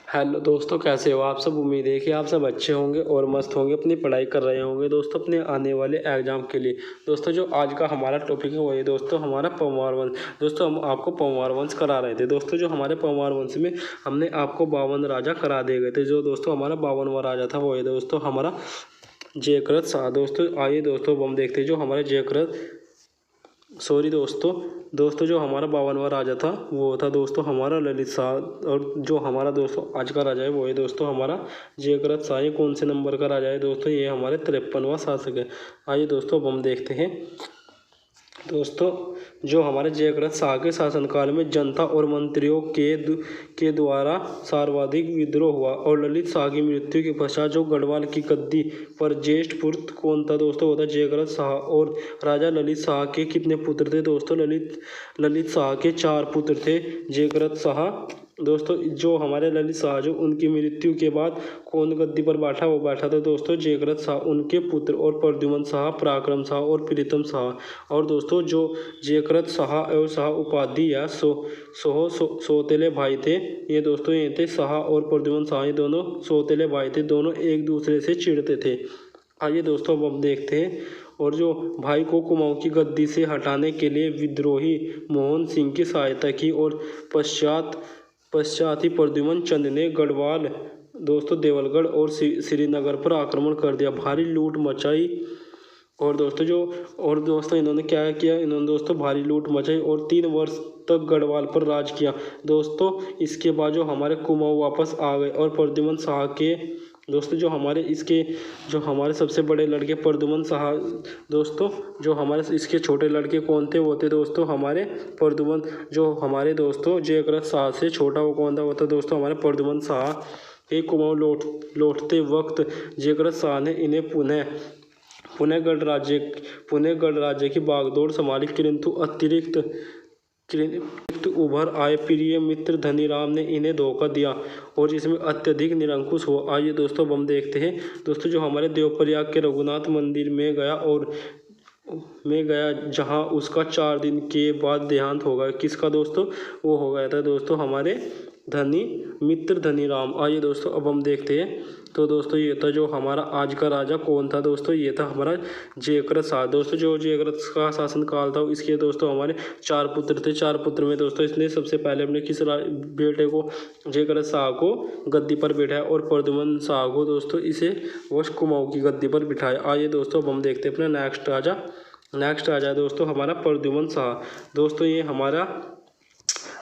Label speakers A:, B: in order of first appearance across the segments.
A: Hello दोस्तों, कैसे हो आप सब। उम्मीद है कि आप सब अच्छे होंगे और मस्त होंगे, अपनी पढ़ाई कर रहे होंगे दोस्तों अपने आने वाले एग्जाम के लिए। दोस्तों जो आज का हमारा टॉपिक है वो है दोस्तों हमारा परमार वंश। दोस्तों हम आपको परमार वंश करा रहे थे। दोस्तों जो हमारे परमार वंश में हमने आपको 52 राजा करा दिए गए थे। जो दोस्तों हमारा 52वां राजा था वो है दोस्तों हमारा जयकृत शाह। दोस्तों आइए दोस्तों अब हम देखते हैं जो हमारे दोस्तों जो हमारा 52वां राजा था वो था दोस्तों हमारा ललित शाह। और जो हमारा दोस्तों आज का राजा है वो है दोस्तों हमारा जयकृत शाह। ये कौन से नंबर का राजा है दोस्तों, ये हमारे 53वां शासक है। आइए दोस्तों अब हम देखते हैं दोस्तों जो हमारे जयकृत शाह के शासनकाल में जनता और मंत्रियों के द्वारा सर्वाधिक विद्रोह हुआ और ललित शाह की मृत्यु के पश्चात जो गढ़वाल की गद्दी पर ज्येष्ठ पुत्र कौन था दोस्तों, वो था जयकृत शाह। और राजा ललित शाह के कितने पुत्र थे दोस्तों, ललित शाह के 4 पुत्र थे। जयकृत शाह दोस्तों जो हमारे ललित शाह जो उनकी मृत्यु के बाद कौन गद्दी पर बैठा, वो बैठा था दोस्तों जयकृत शाह। उनके पुत्र और प्रद्युमन शाह, पराक्रम शाह और प्रीतम शाह। और दोस्तों जो जयकृत शाह और शाह उपाधि या सौतेले भाई थे। ये दोस्तों ये थे शाह और प्रद्युमन शाह, ये दोनों सौतेले भाई थे, दोनों एक दूसरे से चिढ़ते थे। आइए दोस्तों अब हम देखते हैं। और जो भाई को कुमाऊं की गद्दी से हटाने के लिए विद्रोही मोहन सिंह की सहायता की और पश्चात ही प्रद्युमन चंद ने गढ़वाल दोस्तों देवलगढ़ और श्रीनगर पर आक्रमण कर दिया, भारी लूट मचाई। और दोस्तों इन्होंने क्या किया, इन्होंने दोस्तों भारी लूट मचाई और 3 वर्ष तक गढ़वाल पर राज किया। दोस्तों इसके बाद जो हमारे कुमाऊं वापस आ गए और प्रद्युमन शाह के दोस्तों जो हमारे सबसे बड़े लड़के प्रद्युमन शाह दोस्तों, जो हमारे इसके छोटे लड़के कौन थे, वो थे दोस्तों हमारे प्रद्युमन। जो हमारे दोस्तों जयकृत शाह से छोटा वो कौन था, वो था दोस्तों हमारे प्रद्युमन शाह। एक कुमाऊं लौटते वक्त जयकृत शाह ने इन्हें पुनः गढ़ राज्य की बागडोर संभाली, किंतु अतिरिक्त उभर आए प्रिय मित्र धनीराम ने इन्हें धोखा दिया और जिसमें अत्यधिक निरंकुश हुआ। आइए दोस्तों हम देखते हैं दोस्तों जो हमारे देवप्रयाग के रघुनाथ मंदिर में गया जहां उसका 4 दिन के बाद देहांत हो गया। किसका दोस्तों, वो हो गया था दोस्तों हमारे मित्र धनीराम। आइए दोस्तों अब हम देखते हैं। तो दोस्तों ये था जो हमारा आज का राजा कौन था दोस्तों, ये था हमारा जयकृत शाह। दोस्तों जो जयकृत का शासन काल था इसके दोस्तों हमारे 4 पुत्र थे। 4 पुत्र में दोस्तों इसने सबसे पहले अपने किस बेटे को जयकृत शाह को गद्दी पर बिठाया और प्रद्युमन शाह को दोस्तों इसे वो कुमाऊं की गद्दी पर बिठाया। आइए दोस्तों अब हम देखते हैं अपना नेक्स्ट राजा दोस्तों हमारा प्रद्युमन शाह। दोस्तों ये हमारा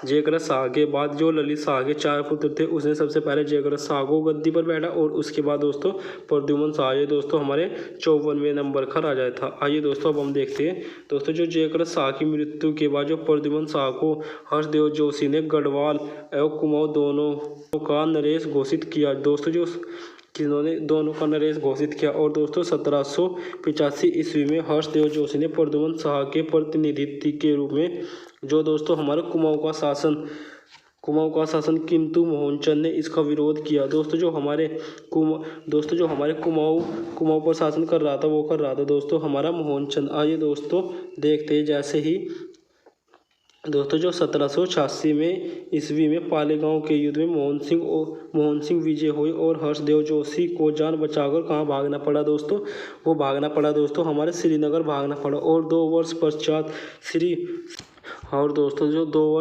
A: जयकृत शाह के बाद जो ललित शाह के 4 पुत्र थे उसने सबसे पहले जयकृत शाह को गद्दी पर बैठा और उसके बाद दोस्तों प्रद्युमन शाह ये दोस्तों हमारे 54वें नंबर का राजा था। आइए दोस्तों अब हम देखते हैं दोस्तों जो जयकृत शाह की मृत्यु के बाद जो प्रद्युमन शाह को हर्षदेव जोशी ने गढ़वाल एवं कुमाऊं दोनों का नरेश घोषित किया। दोस्तों जो जिन्होंने दोनों का नरेश घोषित किया। और दोस्तों 1785 ईस्वी में हर्षदेव जोशी ने प्रद्युमन शाह के प्रतिनिधित्व के रूप में जो दोस्तों हमारे कुमाऊं का शासन किंतु मोहनचंद ने इसका विरोध किया। दोस्तों जो हमारे कुमाऊं पर शासन कर रहा था दोस्तों हमारा मोहनचंद। आइए दोस्तों देखते हैं जैसे ही दोस्तों जो 1786 में ईस्वी में पालेगांव के युद्ध में मोहन सिंह विजय हुए और हर्षदेव जोशी को जान बचाकर कहाँ भागना पड़ा दोस्तों, वो भागना पड़ा दोस्तों हमारे श्रीनगर भागना पड़ा। और 2 वर्ष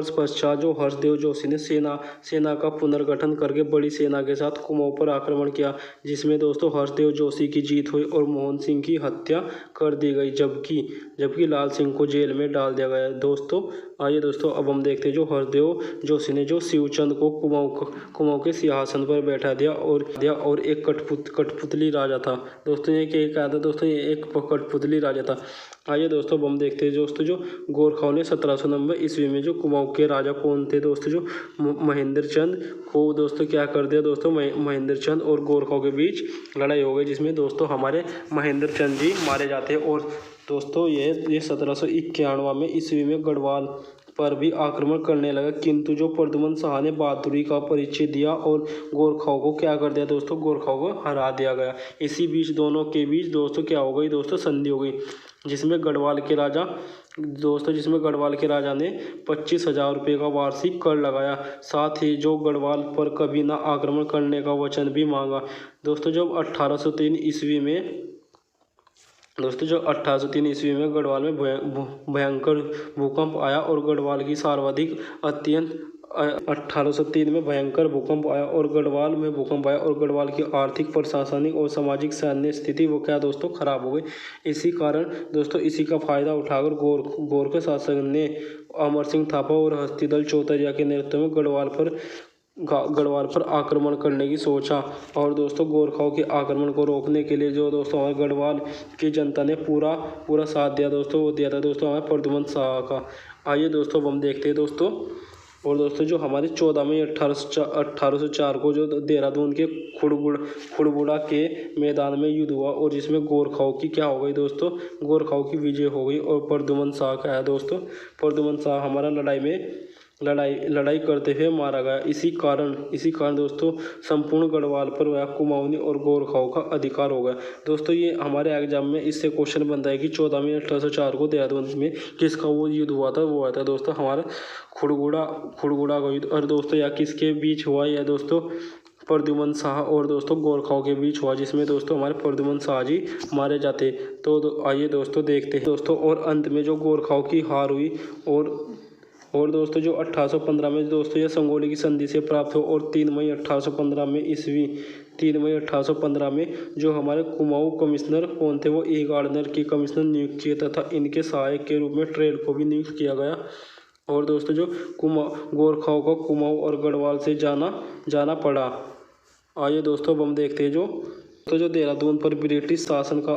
A: पश्चात जो हर्षदेव जोशी ने सेना का पुनर्गठन करके बड़ी सेना के साथ कुमाऊं पर आक्रमण किया, जिसमें दोस्तों हर्षदेव जोशी की जीत हुई और मोहन सिंह की हत्या कर दी गई, जबकि लाल सिंह को जेल में डाल दिया गया दोस्तों। आइए दोस्तों अब हम देखते हैं जो हर्षदेव जोशी ने जो शिवचंद को कुमाऊं के सिंहासन पर बैठा दिया और एक कठपुतली राजा था दोस्तों। ये क्या था दोस्तों, ये एक कठपुतली राजा था। आइए दोस्तों अब हम देखते हैं दोस्तों जो गोरखाओं ने 1790 ईस्वी में जो कुमाऊं के राजा कौन थे दोस्तों, जो महेंद्र चंद को दोस्तों क्या कर दिया दोस्तों, महेंद्र चंद और गोरखाओं के बीच लड़ाई हो गई, जिसमें दोस्तों हमारे महेंद्र चंद जी मारे जाते हैं। और दोस्तों ये 1791 ईस्वी में गढ़वाल पर भी आक्रमण करने लगा, किंतु जो प्रद्युमन शाह ने बहादुरी का परिचय दिया और गोरखाओं को क्या कर दिया दोस्तों, गोरखाओं को हरा दिया गया। इसी बीच दोनों के बीच दोस्तों क्या हो गई दोस्तों, संधि हो गई, जिसमें गढ़वाल के राजा दोस्तों जिसमें गढ़वाल के राजा ने 25,000 रुपये का वार्षिक कर लगाया। साथ ही जो गढ़वाल पर कभी न आक्रमण करने का वचन भी मांगा। दोस्तों जब 1803 ईस्वी में गढ़वाल में भयंकर भूकंप आया और गढ़वाल की सर्वाधिक अत्यंत 1803 में भयंकर भूकंप आया और गढ़वाल में भूकंप आया और गढ़वाल की आर्थिक, प्रशासनिक और सामाजिक सैन्य स्थिति वो क्या दोस्तों खराब हो गई। इसी कारण दोस्तों इसी का फायदा उठाकर गोरखा शासक ने अमर सिंह थापा और हस्तीदल चौतरिया के नेतृत्व में गढ़वाल पर आक्रमण करने की सोचा। और दोस्तों गोरखाओं के आक्रमण को रोकने के लिए जो दोस्तों हमारे गढ़वाल की जनता ने पूरा साथ दिया दोस्तों, वो दिया था दोस्तों हमारे प्रद्युमन शाह का। आइए दोस्तों अब हम देखते हैं दोस्तों। और दोस्तों जो हमारे 14 मई 1804 को जो देहरादून के खुड़बुड़ा के मैदान में युद्ध हुआ और जिसमें गोरखाओं की क्या हो गई दोस्तों, गोरखाओं की विजय हो गई और प्रद्युमन शाह का है दोस्तों। प्रद्युमन शाह हमारा लड़ाई करते हुए मारा गया। इसी कारण दोस्तों संपूर्ण गढ़वाल पर वह कुमाऊनी और गोरखाओं का अधिकार हो गया। दोस्तों ये हमारे एग्जाम में इससे क्वेश्चन बनता है कि 14 मई 1804 को देहरादून में किसका वो युद्ध हुआ था, वो हुआ था दोस्तों हमारा खुड़बुड़ा का युद्ध। और दोस्तों यह किसके बीच हुआ, यह दोस्तों प्रद्युमन शाह और दोस्तों गोरखाओं के बीच हुआ, जिसमें दोस्तों हमारे प्रद्युमन शाह जी मारे जाते। तो आइए दोस्तों देखते हैं दोस्तों। और अंत में जो गोरखाओं की हार हुई और दोस्तों जो 1815 में दोस्तों यह संगोली की संधि से प्राप्त हो और 3 मई 1815 में जो हमारे कुमाऊं कमिश्नर कौन थे, वो ई गार्डनर की कमिश्नर नियुक्त किए तथा इनके सहायक के रूप में ट्रेड को भी नियुक्त किया गया। और दोस्तों जो गोरखाओं को कुमाऊं और गढ़वाल से जाना पड़ा। आइए दोस्तों अब हम देखते हैं जो देहरादून पर ब्रिटिश शासन का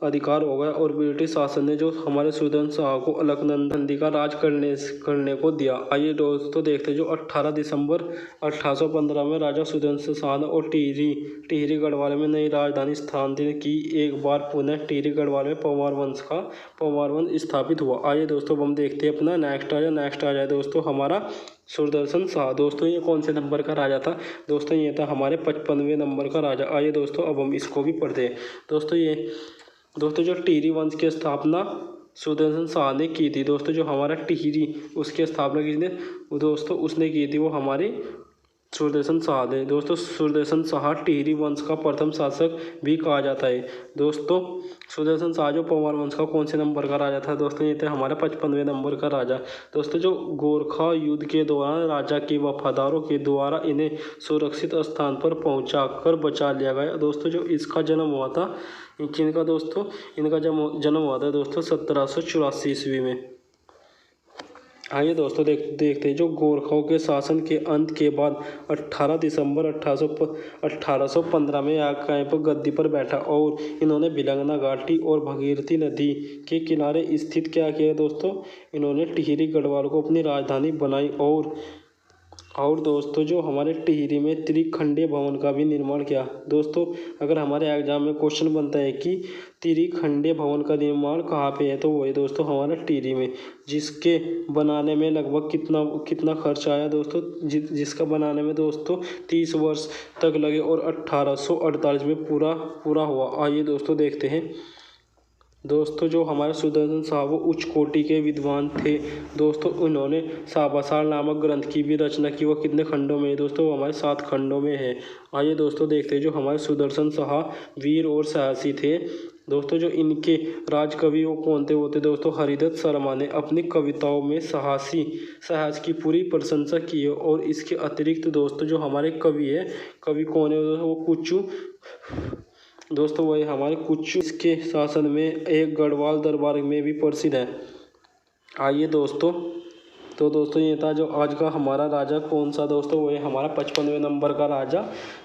A: अधिकार हो गया और ब्रिटिश शासन ने जो हमारे सुदर्शन शाह को अलकनंदा का राज करने को दिया। आइए दोस्तों देखते हैं जो 18 दिसंबर 1815 में राजा सुदर्शन शाह ने और टिहरी गढ़वाल में नई राजधानी स्थापित की। एक बार पुनः टिहरी गढ़वाल में परमार वंश स्थापित हुआ। आइए दोस्तों अब हम देखते हैं अपना नेक्स्ट आ जाए दोस्तों हमारा सुदर्शन शाह। दोस्तों ये कौन से नंबर का राजा था, दोस्तों ये था हमारे 55वें नंबर का राजा। आइए दोस्तों अब हम इसको भी पढ़ते हैं। दोस्तों जो टिहरी वंश की स्थापना सुदर्शन शाह ने की थी। दोस्तों जो हमारा टिहरी उसकी स्थापना किसने दोस्तों उसने की थी, वो हमारी सुदर्शन शाह ने। दोस्तों सुदर्शन शाह टिहरी वंश का प्रथम शासक भी कहा जाता है। दोस्तों सुदर्शन शाह जो परमार वंश का कौन से नंबर का राजा था, दोस्तों ये थे हमारा 55वें नंबर का राजा। दोस्तों जो गोरखा युद्ध के दौरान राजा के वफादारों के द्वारा इन्हें सुरक्षित स्थान पर पहुंचाकर बचा लिया गया। दोस्तों जो इसका जन्म हुआ था इनका जन्म हुआ था दोस्तों 1784 ईस्वी में। आइए दोस्तों देखते हैं जो गोरखाओं के शासन के अंत के बाद 18 दिसंबर 1815 में आकर पर गद्दी पर बैठा और इन्होंने भिलंगना घाटी और भगीरथी नदी के किनारे स्थित क्या किया दोस्तों, इन्होंने टिहरी गढ़वाल को अपनी राजधानी बनाई। और दोस्तों जो हमारे टिहरी में त्रिखंडीय भवन का भी निर्माण किया। दोस्तों अगर हमारे एग्जाम में क्वेश्चन बनता है कि त्रिखंडीय भवन का निर्माण कहाँ पे है, तो वही दोस्तों हमारा टिहरी में, जिसके बनाने में लगभग कितना खर्च आया दोस्तों, जिसका बनाने में दोस्तों 30 वर्ष तक लगे और 1848 में पूरा हुआ। आइए दोस्तों देखते हैं। दोस्तों जो हमारे सुदर्शन शाह वो उच्च कोटि के विद्वान थे। दोस्तों उन्होंने साबासार नामक ग्रंथ की भी रचना की। वो कितने खंडों में है दोस्तों, वो हमारे 7 खंडों में है। आइए दोस्तों देखते हैं जो हमारे सुदर्शन शाह वीर और साहसी थे। दोस्तों जो इनके राजकवि वो कौन थे, वो थे दोस्तों हरिदत्त शर्मा ने अपनी कविताओं में साहस की पूरी प्रशंसा की है। और इसके अतिरिक्त दोस्तों जो हमारे कवि कौन है, वो कुच्चू दोस्तों वही हमारे कुच्चू इसके शासन में एक गढ़वाल दरबार में भी प्रसिद्ध है। आइए दोस्तों ये था जो आज का हमारा राजा कौन सा दोस्तों, वही हमारा 55वें नंबर का राजा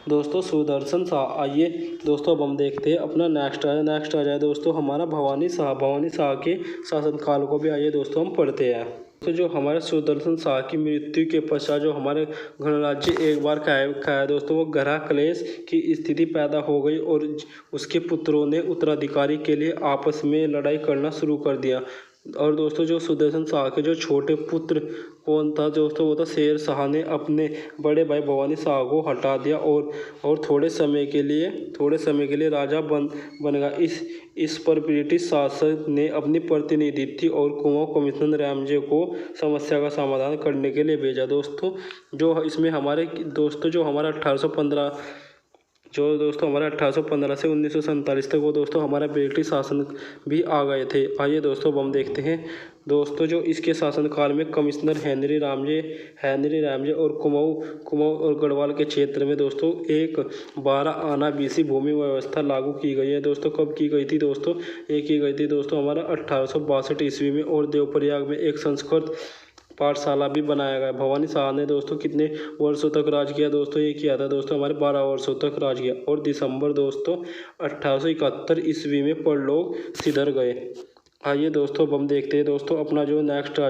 A: दोस्तों सुदर्शन शाह। आइए दोस्तों अब हम देखते हैं अपना नेक्स्ट आ जाए दोस्तों हमारा भवानी शाह के शासनकाल को भी आइए दोस्तों हम पढ़ते हैं। तो जो हमारे सुदर्शन शाह की मृत्यु के पश्चात जो हमारे गणराज्य एक बार खाया दोस्तों, वो ग्रह क्लेश की स्थिति पैदा हो गई और उसके पुत्रों ने उत्तराधिकारी के लिए आपस में लड़ाई करना शुरू कर दिया। और दोस्तों जो सुदर्शन शाह के जो छोटे पुत्र कौन था दोस्तों, वो था शेर शाह ने अपने बड़े भाई भवानी शाह को हटा दिया और थोड़े समय के लिए राजा बन गया। इस पर ब्रिटिश शासक ने अपनी प्रतिनिधि और कुमाऊं कमिश्नर रामजे को समस्या का समाधान करने के लिए भेजा। दोस्तों जो इसमें हमारे दोस्तों जो हमारा 1815 से 1947 तक वो दोस्तों हमारा ब्रिटिश शासन भी आ गए थे। आइए दोस्तों अब हम देखते हैं दोस्तों जो इसके शासनकाल में कमिश्नर हेनरी रामजे और कुमाऊं और गढ़वाल के क्षेत्र में दोस्तों एक 12 आना बीसी भूमि व्यवस्था लागू की गई है। दोस्तों कब की गई थी दोस्तों, ये की गई थी दोस्तों हमारा 1862 ईस्वी में, और देवप्रयाग में एक संस्कृत पाठशाला भी बनाया गया। भवानी शाह ने दोस्तों कितने वर्षों तक राज किया दोस्तों, ये किया था दोस्तों हमारे 12 वर्षों तक राज किया, और दिसंबर दोस्तों 1871 ईस्वी में परलोक सिधर गए। आइए दोस्तों अब हम देखते हैं दोस्तों अपना जो नेक्स्ट आ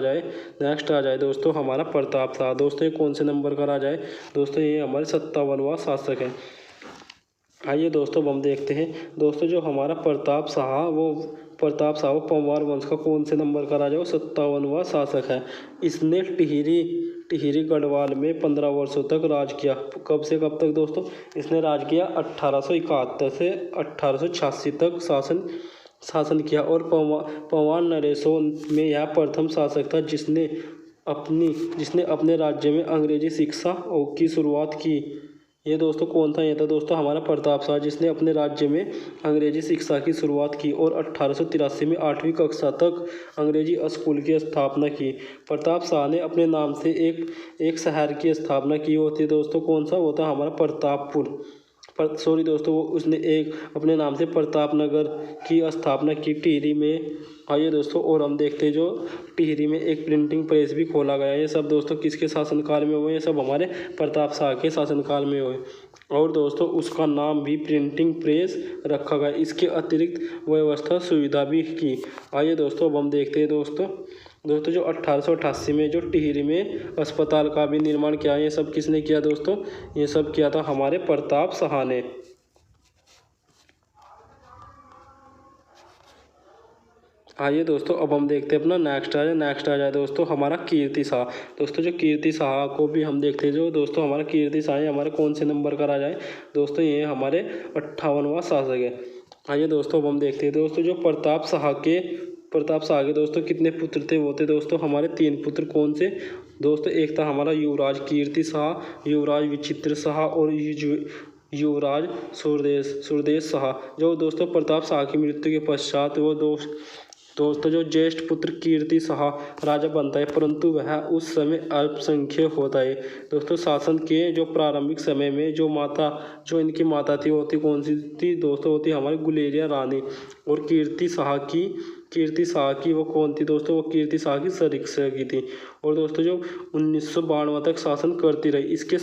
A: जाए दोस्तों हमारा प्रताप शाह। दोस्तों ये कौन से नंबर का राजा है दोस्तों, ये हमारे 57वां शासक है। आइए दोस्तों अब हम देखते हैं दोस्तों जो हमारा प्रताप शाह वो पंवार वंश का कौन से नंबर का राजा, वो 57वां शासक है। इसने टिहरी गढ़वाल में 15 वर्षों तक राज किया। कब से कब तक दोस्तों, इसने राज किया 1871 से 1886 तक शासन किया, और पंवार नरेशों में यह प्रथम शासक था जिसने अपने राज्य में अंग्रेजी शिक्षा की शुरुआत की। ये दोस्तों कौन था, ये था दोस्तों हमारा प्रताप शाह, जिसने अपने राज्य में अंग्रेजी शिक्षा की शुरुआत की और 1883 में 8वीं कक्षा तक अंग्रेजी स्कूल की स्थापना की। प्रताप शाह ने अपने नाम से एक शहर की स्थापना की होती दोस्तों, कौन सा, वो था हमारा प्रतापपुर। दोस्तों उसने एक अपने नाम से प्रताप नगर की स्थापना की टिहरी में। आइए दोस्तों और हम देखते हैं जो टिहरी में एक प्रिंटिंग प्रेस भी खोला गया। ये सब दोस्तों किसके शासनकाल में हुए, ये सब हमारे प्रताप शाह के शासनकाल में हुए, और दोस्तों उसका नाम भी प्रिंटिंग प्रेस रखा गया। इसके अतिरिक्त व्यवस्था सुविधा भी की। आइए दोस्तों अब हम देखते हैं दोस्तों जो 1888 में जो टिहरी में अस्पताल का भी निर्माण किया, ये सब किसने किया दोस्तों, ये सब किया था हमारे प्रताप शाह ने। आइए दोस्तों अब हम देखते हैं अपना नेक्स्ट आ जाए दोस्तों हमारा कीर्ति शाह। दोस्तों जो कीर्ति शाह को भी हम देखते हैं, जो दोस्तों हमारा कीर्ति शाह है हमारे कौन से नंबर का राजा है दोस्तों, ये हमारे 58वां शासक है। आइए दोस्तों अब हम देखते हैं दोस्तों जो प्रताप शाह के दोस्तों कितने पुत्र थे, वो थे दोस्तों हमारे 3 पुत्र। कौन से दोस्तों, एक था हमारा युवराज कीर्ति शाह, युवराज विचित्र शाह और युवराज सुरदेश शाह। जो दोस्तों प्रताप शाह की मृत्यु के पश्चात वो दोस्तों जो ज्येष्ठ पुत्र कीर्ति शाह राजा बनता है, परंतु वह उस समय अल्पसंख्यक होता है। दोस्तों शासन के जो प्रारंभिक समय में जो इनकी माता थी वो थी कौन सी थी दोस्तों, होती हमारी गुलेरिया रानी। और कीर्ति शाह की वो कौन थी दोस्तों, वो कीर्ति शाह की सरीक्षा की थी। और दोस्तों जो 1992 तक शासन करती रही। इसके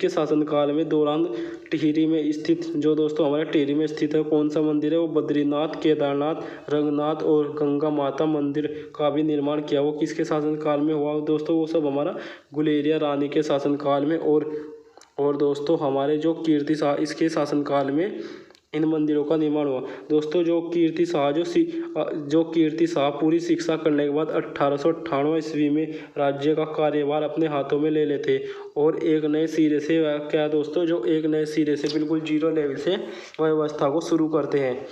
A: शासनकाल में दौरान टिहरी में स्थित जो दोस्तों हमारे टिहरी में स्थित है कौन सा मंदिर है, वो बद्रीनाथ, केदारनाथ, रंगनाथ और गंगा माता मंदिर का भी निर्माण किया। वो किसके शासनकाल में हुआ दोस्तों, वो सब हमारा गुलेरिया रानी के शासनकाल में। और दोस्तों हमारे जो कीर्ति शाह इसके शासनकाल में इन मंदिरों का निर्माण हुआ। दोस्तों जो कीर्ति शाह पूरी शिक्षा करने के बाद 1898 ईस्वी में राज्य का कार्यभार अपने हाथों में ले लेते और एक नए सिरे से बिल्कुल 0 लेवल से व्यवस्था को शुरू करते हैं।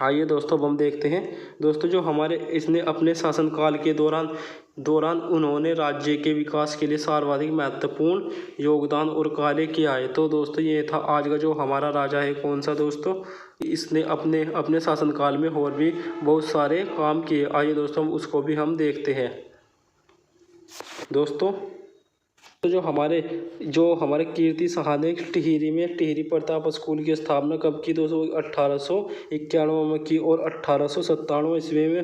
A: आइए दोस्तों अब हम देखते हैं दोस्तों जो हमारे इसने अपने शासनकाल के दौरान उन्होंने राज्य के विकास के लिए सर्वाधिक महत्वपूर्ण योगदान और कार्य किया है। तो दोस्तों ये था आज का जो हमारा राजा है कौन सा दोस्तों, इसने अपने शासनकाल में और भी बहुत सारे काम किए। आइए दोस्तों उसको भी हम देखते हैं। दोस्तों तो जो हमारे कीर्ति शाह ने टिहरी प्रताप स्कूल की स्थापना कब की दोस्तों, 1891 में की, और 1897 ईस्वी में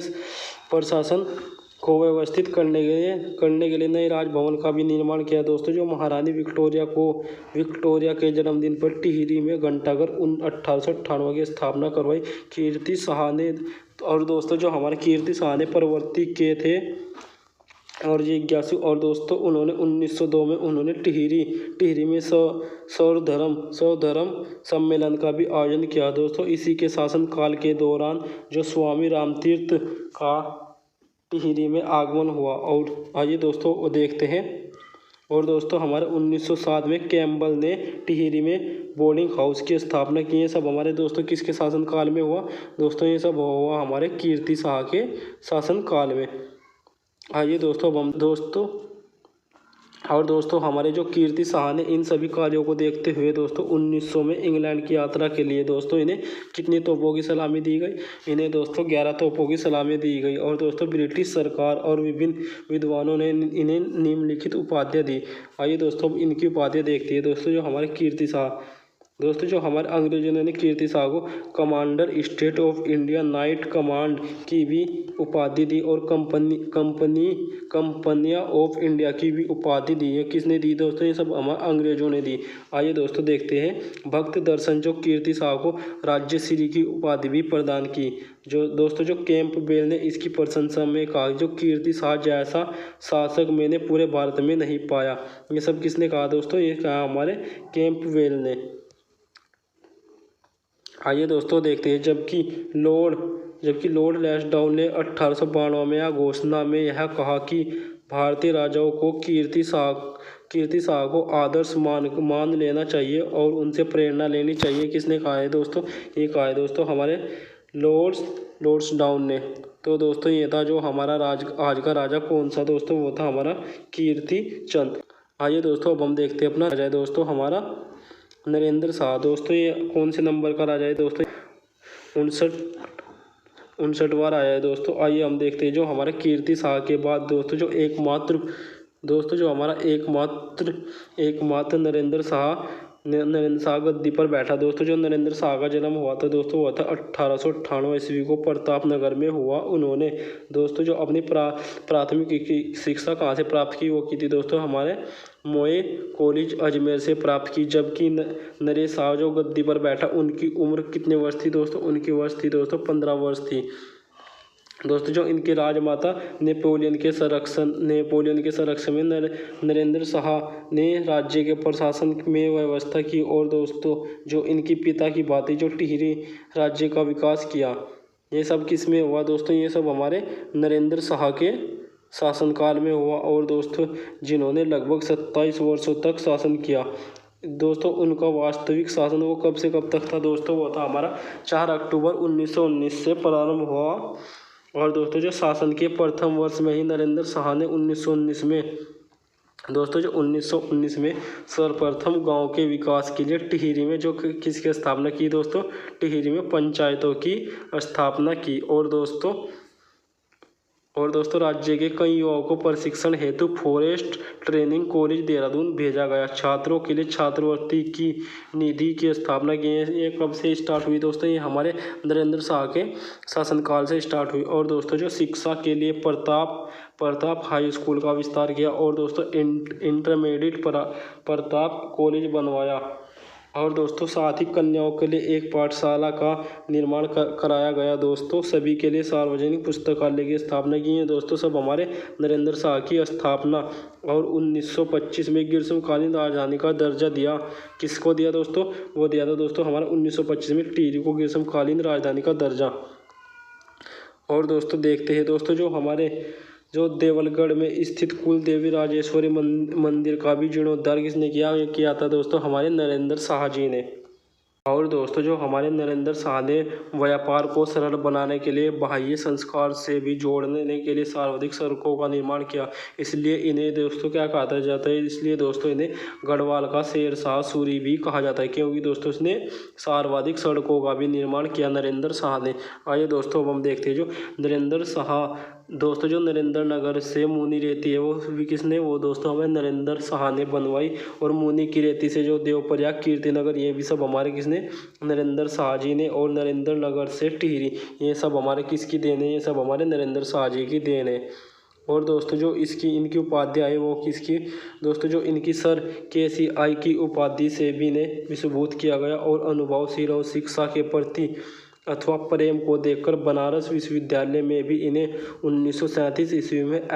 A: प्रशासन को व्यवस्थित करने के लिए नए राजभवन का भी निर्माण किया। दोस्तों जो महारानी विक्टोरिया के जन्मदिन पर टिहरी में घंटाघर 1898 की स्थापना करवाई कीर्ति शाह ने। और दोस्तों जो हमारे कीर्ति शाह ने प्रवृत्ति किए थे और जिज्ञासु। और दोस्तों उन्होंने 1902 में उन्होंने टिहरी में सौधर्म सम्मेलन का भी आयोजन किया दोस्तों। इसी के शासन काल के दौरान जो स्वामी रामतीर्थ का टिहरी में आगमन हुआ। और आइए दोस्तों वो देखते हैं। और दोस्तों हमारे 1907 में कैम्पबेल ने टिहरी में बोर्डिंग हाउस की स्थापना की। ये सब हमारे दोस्तों किसके शासनकाल में हुआ दोस्तों? ये सब हुआ हमारे कीर्ति शाह के शासनकाल में। आइए दोस्तों और दोस्तों हमारे जो कीर्ति शाह ने इन सभी कार्यों को देखते हुए दोस्तों 1900 में इंग्लैंड की यात्रा के लिए दोस्तों इन्हें कितनी तोपों की सलामी दी गई? इन्हें दोस्तों 11 तोपों की सलामी दी गई। और दोस्तों ब्रिटिश सरकार और विभिन्न विद्वानों ने इन्हें निम्नलिखित उपाधियाँ दी। आइए दोस्तों इनकी उपाधियाँ देखते हैं दोस्तों। जो हमारे कीर्ति शाह दोस्तों जो हमारे अंग्रेजों ने कीर्ति शाह को commander state of India night command की भी उपाधि दी और कंपनियां ऑफ इंडिया की भी उपाधि दी है। किसने दी दोस्तों? ये सब हमारे अंग्रेजों ने दी। आइए दोस्तों देखते हैं भक्त दर्शन जो कीर्ति शाह को राज्यश्री की उपाधि भी प्रदान की। जो दोस्तों जो कैम्पबेल ने इसकी प्रशंसा में कहा जो कीर्ति शाह जैसा शासक मैंने पूरे भारत में नहीं पाया। ये सब किसने कहा दोस्तों? ये कहा हमारे कैम्पबेल ने। आइए दोस्तों देखते हैं जबकि लॉर्ड लैंसडाउन ने 1892 में यह घोषणा में यह कहा कि भारतीय राजाओं को कीर्ति शाह को आदर्श मान लेना चाहिए और उनसे प्रेरणा लेनी चाहिए। किसने कहा है दोस्तों? ये कहा है दोस्तों हमारे लॉर्ड्सडाउन ने। तो दोस्तों ये था जो हमारा आज का राजा कौन सा दोस्तों? वो था हमारा कीर्ति चंद। आइए दोस्तों अब हम देखते हैं अपना राजा है दोस्तों हमारा नरेंद्र शाह। दोस्तों ये कौन से नंबर का राजा है दोस्तों? 59वां राजा है दोस्तों। आइए हम देखते हैं जो हमारे कीर्ति शाह के बाद दोस्तों जो एकमात्र नरेंद्र शाह गद्दी पर बैठा। दोस्तों जो नरेंद्र शाह का जन्म हुआ था दोस्तों हुआ था 1898 ईस्वी को प्रताप नगर में हुआ। उन्होंने दोस्तों जो अपनी प्राथमिक शिक्षा कहाँ से प्राप्त की? वो की थी दोस्तों हमारे मोए कॉलेज अजमेर से प्राप्त की। जबकि नरेंद्र शाह जो गद्दी पर बैठा उनकी उम्र कितने वर्ष थी दोस्तों? उनकी वर्ष थी दोस्तों 15 वर्ष थी। दोस्तों जो इनकी राजमाता नेपोलियन के संरक्षण में नरेंद्र शाह ने राज्य के प्रशासन में व्यवस्था की। और दोस्तों जो इनकी पिता की बात जो टिहरी राज्य का विकास किया। ये सब किस में हुआ दोस्तों? ये सब हमारे नरेंद्र शाह के शासनकाल में हुआ। और दोस्तों जिन्होंने लगभग 27 वर्षों तक शासन किया। दोस्तों उनका वास्तविक शासन वो कब से कब तक था दोस्तों? वो था हमारा 4 अक्टूबर 1919 से प्रारंभ हुआ। और दोस्तों जो शासन के प्रथम वर्ष में ही नरेंद्र शाह ने 1919 में दोस्तों जो 1919 में सर्वप्रथम गांव के विकास के लिए टिहरी में जो किसकी स्थापना की दोस्तों? टिहरी में पंचायतों की स्थापना की। और दोस्तों राज्य के कई युवाओं को प्रशिक्षण हेतु फॉरेस्ट ट्रेनिंग कॉलेज देहरादून भेजा गया। छात्रों के लिए छात्रवृत्ति की निधि की स्थापना की। ये कब से स्टार्ट हुई दोस्तों? ये हमारे नरेंद्र शाह के शासनकाल से स्टार्ट हुई। और दोस्तों जो शिक्षा के लिए प्रताप हाई स्कूल का विस्तार किया। और दोस्तों इंटरमीडिएट प्रताप कॉलेज बनवाया। और दोस्तों साथ ही कन्याओं के लिए एक पाठशाला का निर्माण कराया गया। दोस्तों सभी के लिए सार्वजनिक पुस्तकालय की स्थापना की है। दोस्तों सब हमारे नरेंद्र शाह की स्थापना। और 1925 में ग्रीष्मकालीन राजधानी का दर्जा दिया। किसको दिया दोस्तों? वो दिया था दोस्तों हमारा 1925 में टिहरी को ग्रीष्मकालीन राजधानी का दर्जा। और दोस्तों देखते हैं दोस्तों जो देवलगढ़ में स्थित कुल देवी राजेश्वरी मंदिर का भी जीर्णोद्धार किसने किया? ये किया था दोस्तों हमारे नरेंद्र शाह जी ने। और दोस्तों जो हमारे नरेंद्र शाह ने व्यापार को सरल बनाने के लिए बाह्य संस्कार से भी जोड़ने के लिए सार्वजनिक सड़कों का निर्माण किया। इसलिए इन्हें दोस्तों क्या कहा जाता है? इसलिए दोस्तों इन्हें गढ़वाल का शेरशाह सूरी भी कहा जाता है, क्योंकि दोस्तों इसने सार्वजनिक सड़कों का भी निर्माण किया नरेंद्र शाह ने। आइए दोस्तों अब हम देखते हैं जो नरेंद्र शाह दोस्तों जो नरेंद्र नगर से मुनी रेती है वो भी किसने? वो दोस्तों हमें नरेंद्र शाह ने बनवाई। और मुनी की रेती से जो देवप्रयाग कीर्तिनगर ये भी सब हमारे किसने? नरेंद्र शाह जी ने। और नरेंद्र नगर से टिहरी ये सब हमारे किसकी देन है? ये सब हमारे नरेंद्र शाह जी की देन है। और दोस्तों जो इनकी उपाधियाँ है वो किसकी? दोस्तों जो इनकी सर KCI की उपाधि से भी इन्हें विभूषित किया गया। और अनुभवशील और शिक्षा के प्रति अथवा प्रेम को देखकर बनारस विश्वविद्यालय में भी इन्हें 1937 ईस्वी में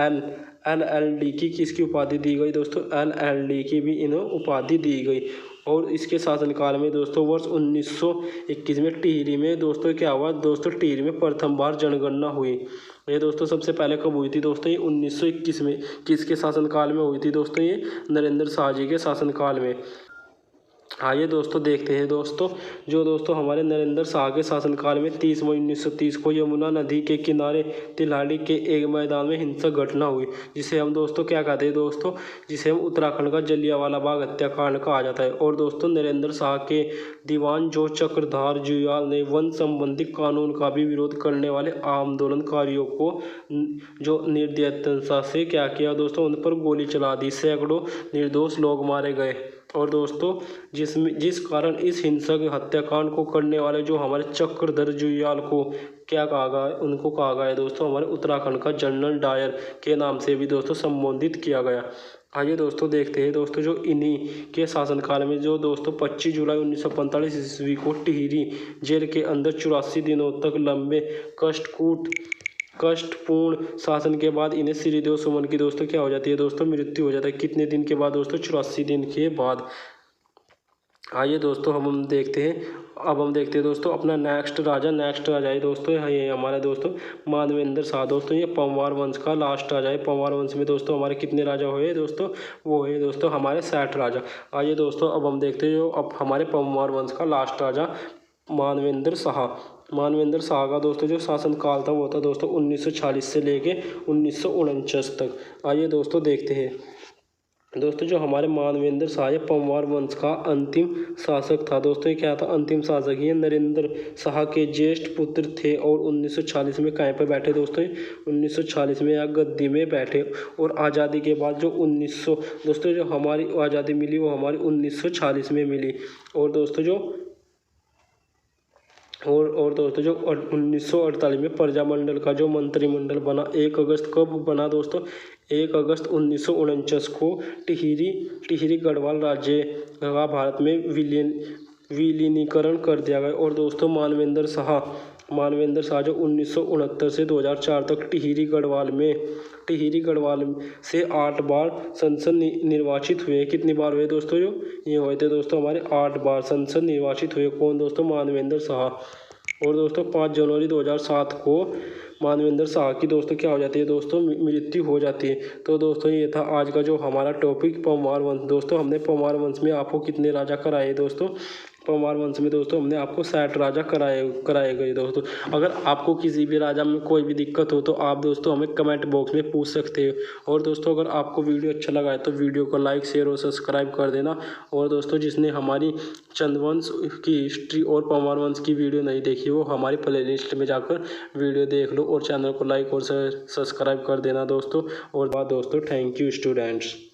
A: LLD की किसकी उपाधि दी गई दोस्तों? LLD की भी इन्हें उपाधि दी गई। और इसके शासनकाल में दोस्तों वर्ष 1921 में टिहरी में दोस्तों क्या हुआ दोस्तों? टिहरी में प्रथम बार जनगणना हुई। ये दोस्तों सबसे पहले कब हुई थी दोस्तों? ये 1921 में। किसके शासनकाल में हुई थी दोस्तों? ये नरेंद्र शाह जी के शासनकाल में। आइए दोस्तों देखते हैं दोस्तों, जो दोस्तों हमारे नरेंद्र शाह के शासनकाल में 30 मई 1930 को यमुना नदी के किनारे तिल्हाड़ी के एक मैदान में हिंसक घटना हुई, जिसे हम दोस्तों क्या कहते हैं दोस्तों? जिसे हम उत्तराखंड का जलियांवाला बाग हत्याकांड कहा जाता है। और दोस्तों नरेंद्र शाह के दीवान जो चक्रधार जुयाल ने वन संबंधी कानून का भी विरोध करने वाले आंदोलनकारियों को जो निर्दयता से क्या किया दोस्तों? उन पर गोली चला दी। सैकड़ों निर्दोष लोग मारे गए। और दोस्तों जिस कारण इस हिंसक हत्याकांड को करने वाले जो हमारे चक्रधर जुयाल को क्या कहा गया? उनको कहा गया दोस्तों हमारे उत्तराखंड का जनरल डायर के नाम से भी दोस्तों संबोधित किया गया। आइए दोस्तों देखते हैं दोस्तों, जो इन्हीं के शासनकाल में जो दोस्तों 25 जुलाई 1945 ईस्वी को टिहरी जेल के अंदर 84 दिनों तक लंबे कष्टपूर्ण शासन के बाद इन्हें श्रीदेव सुमन की दोस्तों क्या हो जाती है दोस्तों? मृत्यु हो जाता है। कितने दिन के बाद दोस्तों? 84 दिन के बाद। आइए दोस्तों हम देखते हैं दोस्तों अपना नेक्स्ट राजा है दोस्तों, ये हमारा दोस्तों मानवेंद्र शाह दोस्तों। ये पंवार वंश का लास्ट राजा है। पंवार वंश में दोस्तों हमारे कितने राजा हुए दोस्तों? वो है दोस्तों हमारे 60 राजा। आइए दोस्तों अब हम देखते हैं जो अब हमारे पंवार वंश का लास्ट राजा मानवेंद्र शाह का दोस्तों जो शासनकाल था वो था दोस्तों 1946 से लेके 1949 तक। आइए दोस्तों देखते हैं दोस्तों, जो हमारे मानवेंद्र शाह पंवार वंश का अंतिम शासक था दोस्तों। ये क्या था? अंतिम शासक। ये नरेंद्र शाह के ज्येष्ठ पुत्र थे और 1946 में कहाँ पर बैठे दोस्तों? 1946 में यहाँ गद्दी में बैठे। और आज़ादी के बाद जो 1900 दोस्तों जो हमारी आज़ादी मिली वो हमारी 1946 में मिली। और दोस्तों जो 1948 में प्रजामंडल का जो मंत्रिमंडल बना 1 अगस्त कब बना दोस्तों? 1 अगस्त 1949 को टिहरी गढ़वाल राज्य का भारत में विलीनीकरण कर दिया गया। और दोस्तों मानवेंद्र शाह जो 1969 से 2004 तक टिहरी गढ़वाल से 8 बार संसद निर्वाचित हुए। कितनी बार हुए दोस्तों? जो ये हुए थे दोस्तों हमारे 8 बार संसद निर्वाचित हुए। कौन दोस्तों? मानवेंद्र शाह। और दोस्तों 5 जनवरी 2007 को मानवेंद्र शाह की दोस्तों क्या हो जाती है दोस्तों? मृत्यु हो जाती है। तो दोस्तों ये था आज का जो हमारा टॉपिक पंवार वंश। दोस्तों हमने पंवार वंश में आपको कितने राजा कराए दोस्तों? पंवार वंश में दोस्तों हमने आपको 60 राजा कराए गए दोस्तों। अगर आपको किसी भी राजा में कोई भी दिक्कत हो तो आप दोस्तों हमें कमेंट बॉक्स में पूछ सकते हो। और दोस्तों अगर आपको वीडियो अच्छा लगा है तो वीडियो को लाइक शेयर और सब्सक्राइब कर देना। और दोस्तों जिसने हमारी चंद्रवंश की हिस्ट्री और पंवार वंश की वीडियो नहीं देखी वो हमारी प्लेलिस्ट में जाकर वीडियो देख लो और चैनल को लाइक और सब्सक्राइब कर देना दोस्तों। और बात दोस्तों थैंक यू स्टूडेंट्स।